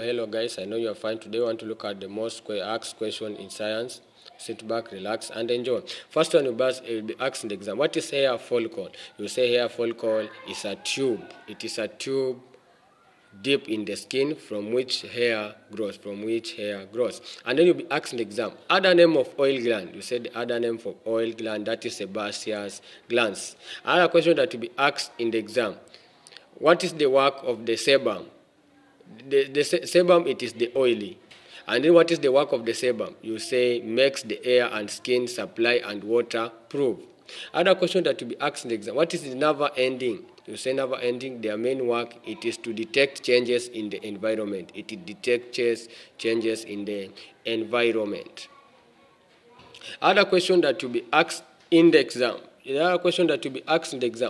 Hello guys, I know you are fine. Today we want to look at the most asked question in science. Sit back, relax, and enjoy. First one will be asked in the exam. What is hair follicle? You say hair follicle is a tube. It is a tube deep in the skin from which hair grows. And then you'll be asked in the exam. Other name of oil gland. You say the other name for oil gland, that is sebaceous glands. Another question that will be asked in the exam. What is the work of the sebum? The sebum, it is the oily. And then what is the work of the sebum? You say makes the air and skin supply and water proof. Other question that will be asked in the exam. What is the nerve ending? You say nerve ending, their main work, it is to detect changes in the environment. It detects changes in the environment. Other question that will be asked in the exam.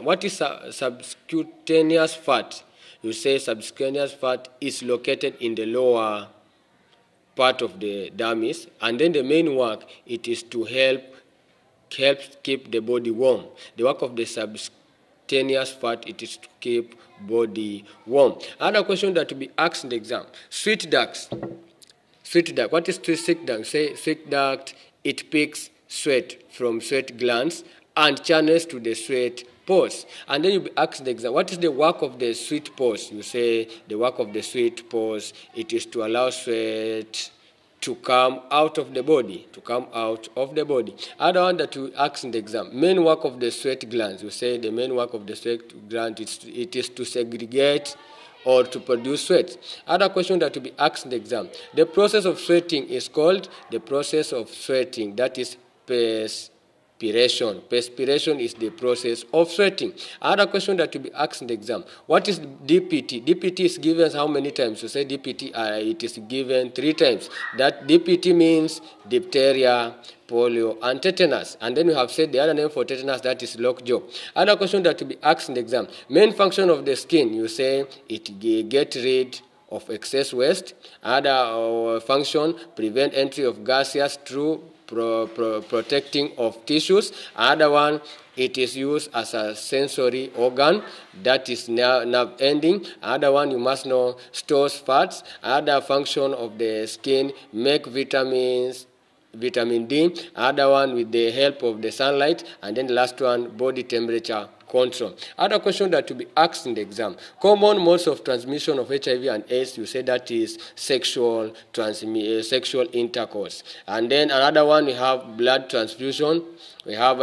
What is subcutaneous fat? You say subcutaneous fat is located in the lower part of the dermis, and then the main work, it is to help keep the body warm. The work of the subcutaneous fat, it is to keep body warm. Another question that will be asked in the exam. Sweat ducts. What is sweat duct? Say sweat duct, it picks sweat from sweat glands and channels to the sweat pores. And then you'll be asked in the exam, what is the work of the sweat pores? You say the work of the sweat pores, it is to allow sweat to come out of the body. Other one that you ask in the exam, main work of the sweat glands. You say the main work of the sweat gland, it is to segregate or to produce sweat. Other question that will be asked in the exam, the process of sweating is called the process of sweating, that is perspiration. Perspiration is the process of sweating. Other question that will be asked in the exam. What is DPT? DPT is given how many times? You say DPT, it is given 3 times. That DPT means diphtheria, polio, and tetanus. And then we have said the other name for tetanus, that is lockjaw. Other question that will be asked in the exam. Main function of the skin, you say it get rid of excess waste. Other function, prevent entry of gases through protecting of tissues. Other one, it is used as a sensory organ, that is nerve ending. Other one, you must know, stores fats. Other function of the skin, make vitamin D. Other one, with the help of the sunlight. And then the last one, body temperature control. Other question that will be asked in the exam. Common modes of transmission of HIV and AIDS, you say that is sexual intercourse. And then another one, we have blood transfusion. We have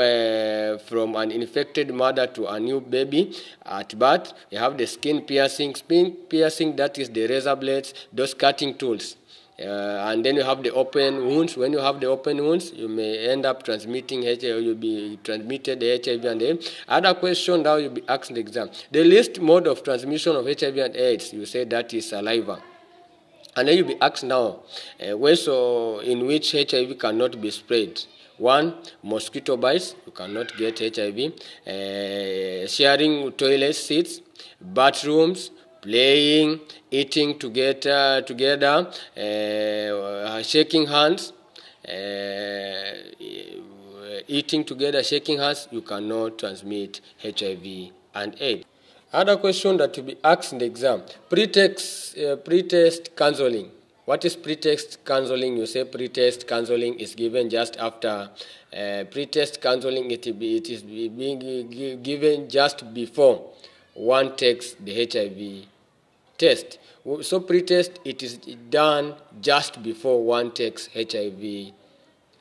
from an infected mother to a new baby at birth. We have the skin piercing. That is the razor blades, those cutting tools. And then you have the open wounds. When you have the open wounds, you may end up transmitting HIV, or you'll be transmitted the HIV and AIDS. Other question now you'll be asked in the exam. The least mode of transmission of HIV and AIDS, you say that is saliva. And then you'll be asked now, ways in which HIV cannot be spread. 1, mosquito bites, you cannot get HIV. Sharing toilet seats, bathrooms, playing, eating together, shaking hands, you cannot transmit HIV and AIDS. Other question that will be asked in the exam, pre-test counseling. What is pre-test counseling? You say pre-test counseling is given just after pre-test counseling. It is being given just before one takes the HIV test. So pre-test, it is done just before one takes HIV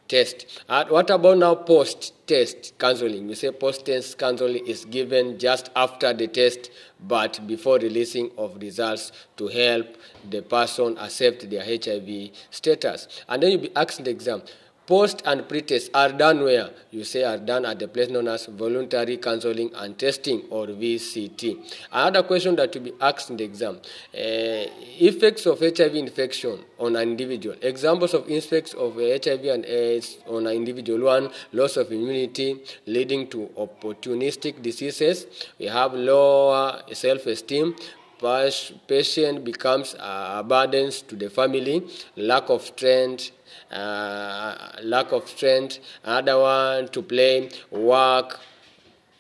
test. What about now post-test counseling? You say post-test counseling is given just after the test, but before releasing of results to help the person accept their HIV status. And then you'll be asked in the exam, post and pre-test are done where? You say are done at the place known as voluntary counseling and testing, or VCT. Another question that will be asked in the exam, effects of HIV infection on an individual. Examples of effects of HIV and AIDS on an individual. 1, loss of immunity leading to opportunistic diseases. We have lower self-esteem. Patient becomes a burden to the family. Lack of strength. Another one, to play, work,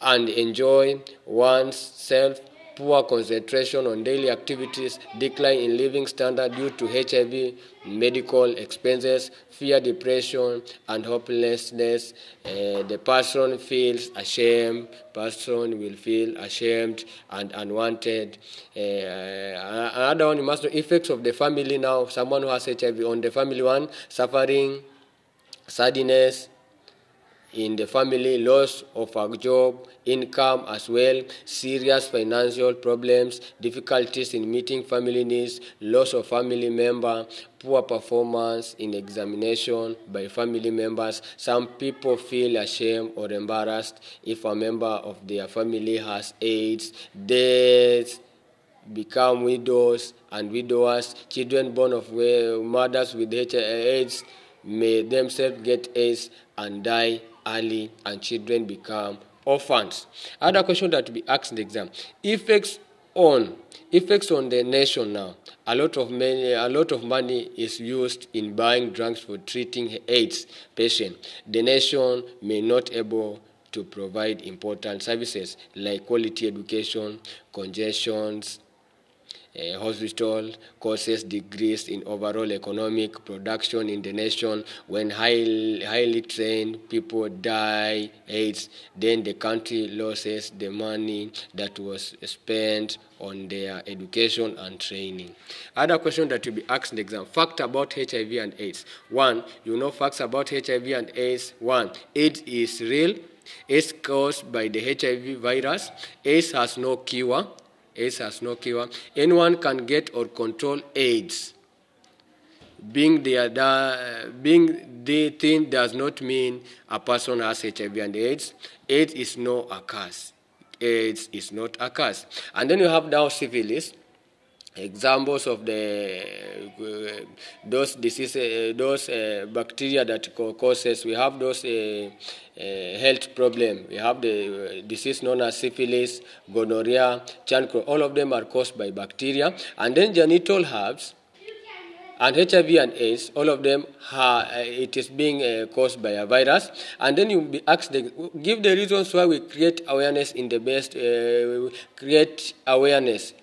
and enjoy oneself. poor concentration on daily activities, decline in living standard due to HIV, medical expenses, fear, depression, and hopelessness. The person feels ashamed. Person will feel ashamed and unwanted. Another one, you must know effects of the family now. Someone who has HIV on the family, one, suffering, sadness in the family, loss of a job, income as well, serious financial problems, difficulties in meeting family needs, loss of family member, poor performance in examination by family members. Some people feel ashamed or embarrassed if a member of their family has AIDS, deaths, become widows and widowers, children born of mothers with AIDS may themselves get AIDS and die early, and children become orphans. Other question that will be asked in the exam: effects on the nation now. A lot of money is used in buying drugs for treating AIDS patients. The nation may not able to provide important services like quality education, congestions, hospital courses, degrees in overall economic production in the nation. When highly trained people die AIDS, then the country loses the money that was spent on their education and training. Other question that will be asked in the exam: fact about HIV and AIDS. One, you know facts about HIV and AIDS. One, AIDS is real. AIDS caused by the HIV virus. AIDS has no cure. AIDS has no cure. Anyone can get or control AIDS. Being the thing does not mean a person has HIV and AIDS. AIDS is no a curse. AIDS is not a curse. And then you have now syphilis. Examples of those diseases, those bacteria that causes. We have those health problem. We have the disease known as syphilis, gonorrhea, chancro. All of them are caused by bacteria. And then genital herpes and HIV and AIDS, all of them it is being caused by a virus. And then you'll be asked, give the reasons why we create awareness in the best. Create awareness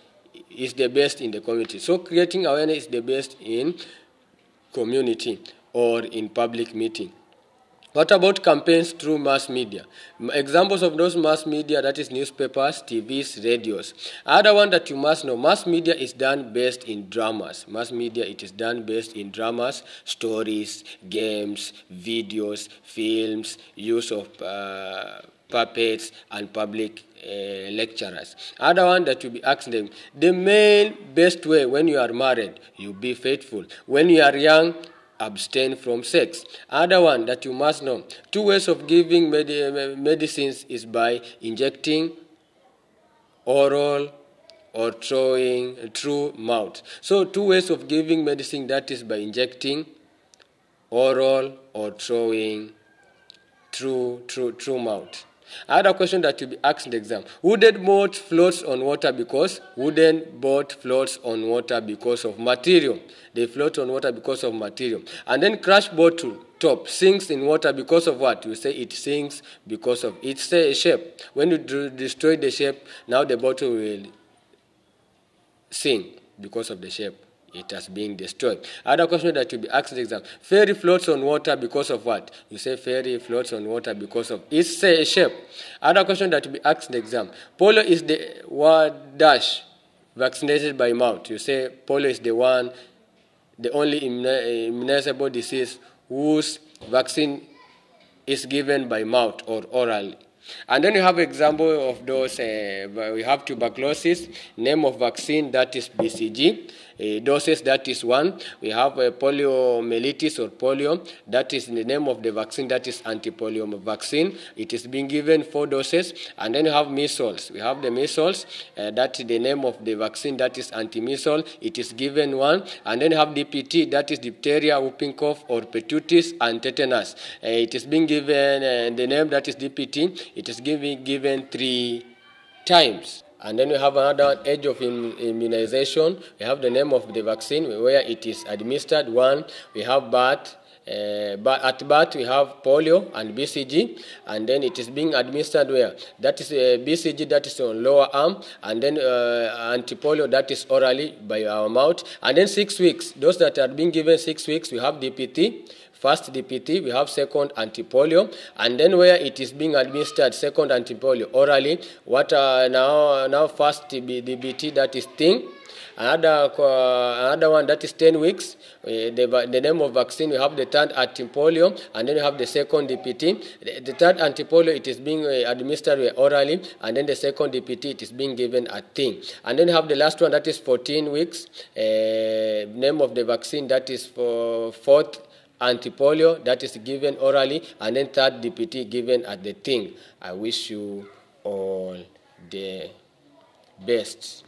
is the best in the community. So creating awareness is the best in community or in public meeting. What about campaigns through mass media? Examples of those mass media, that is newspapers, TVs, radios. Other one that you must know, mass media is done based in dramas. Mass media, it is done based in dramas, stories, games, videos, films, use of puppets and public lecturers. Other one that you be asking them, the main best way when you are married, you be faithful. When you are young, abstain from sex. Other one that you must know, 2 ways of giving medicines is by injecting, oral, or throwing through mouth. So 2 ways of giving medicine, that is by injecting, oral, or throwing through mouth. Other question that will be asked in the exam: wooden boat floats on water because of material. They float on water because of material. And then crash bottle top sinks in water because of what? You say it sinks because of its shape. When you destroy the shape, now the bottle will sink because of the shape. It has been destroyed. Other question that will be asked in the exam: ferry floats on water because of what? You say ferry floats on water because of its shape. Other question that will be asked in the exam: polio is the word dash vaccinated by mouth. You say polio is the only immunizable disease whose vaccine is given by mouth or orally. And then you have example of those, we have tuberculosis, name of vaccine, that is BCG. Doses, that is 1. We have poliomyelitis or polio, that is the name of the vaccine, that is anti-polio vaccine. It is being given 4 doses. And then you have measles. We have the measles, that is the name of the vaccine, that is anti-measles. It is given 1. And then you have DPT, that is diphtheria, whooping cough, or pertussis and tetanus. It is being given the name, that is DPT. It is given 3 times. And then we have another age of immunization. We have the name of the vaccine, where it is administered. 1, we have birth, But at birth we have polio and BCG, and then it is being administered where? That is BCG, that is on lower arm, and then anti-polio, that is orally by our mouth. And then 6 weeks, those that are being given 6 weeks, we have DPT. First DPT, we have second anti-polio, and then where it is being administered second anti-polio orally, what now first DPT, that is thing. Another one, that is 10 weeks. The name of vaccine, we have the third anti-polio, and then we have the second DPT. The third anti-polio, it is being administered orally, and then the second DPT, it is being given a thing. And then we have the last one, that is 14 weeks. Name of the vaccine, that is for fourth anti-polio, that is given orally, and then third DPT given at the thing. I wish you all the best.